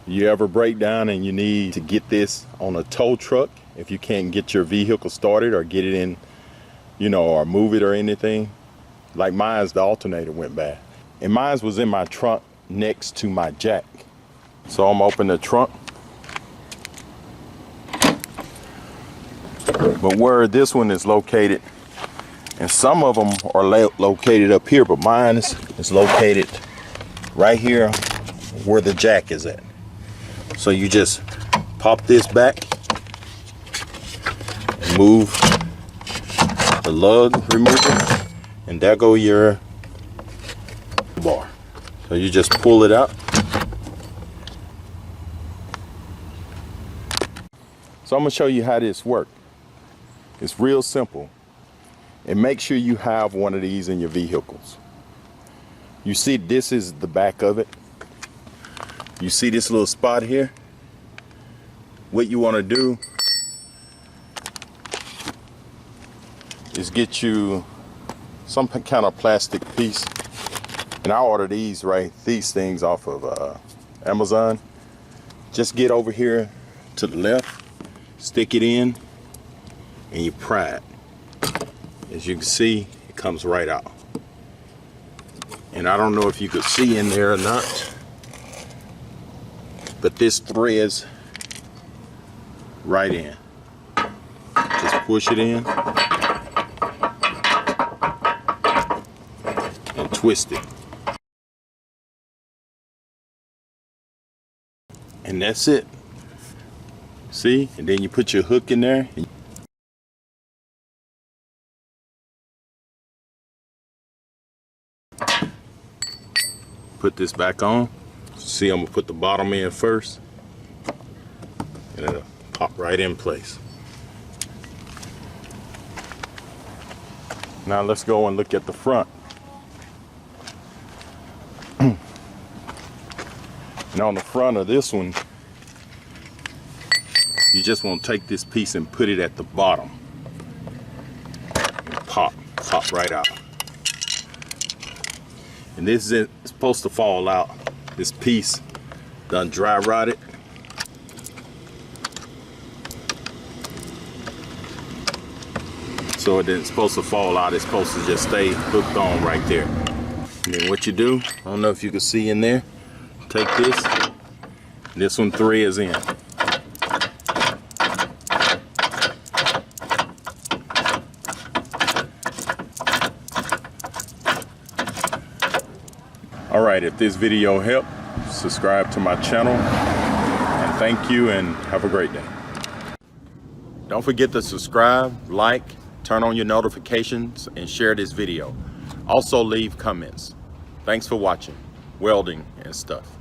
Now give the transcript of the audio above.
You ever break down and you need to get this on a tow truck, if you can't get your vehicle started or get it in, you know, or move it or anything, like mine's, the alternator went bad. And mine's was in my trunk next to my jack. So I'm opening the trunk. But where this one is located, and some of them are located up here, but mine is located right here where the jack is at. So you just pop this back, move the lug remover, and there go your bar. So you just pull it out. So I'm gonna show you how this works. It's real simple. And make sure you have one of these in your vehicles. You see, this is the back of it. You see this little spot here? What you want to do is get you some kind of plastic piece. And I ordered these things off of Amazon. Just get over here to the left, stick it in, and you pry it. As you can see, it comes right out. And I don't know if you could see in there or not, but this threads right in. Just push it in and twist it. And that's it. See? And then you put your hook in there. Put this back on. See, I'm gonna put the bottom in first, and it'll pop right in place. Now let's go and look at the front. And on the front of this one, you just want to take this piece and put it at the bottom. And pop right out. And this is supposed to fall out. This piece done dry rotted. So it isn't supposed to fall out. It's supposed to just stay hooked on right there. And then what you do, I don't know if you can see in there, take this one threads in. Alright, if this video helped, subscribe to my channel, and thank you and have a great day. Don't forget to subscribe, like, turn on your notifications, and share this video. Also leave comments. Thanks for watching welding and stuff.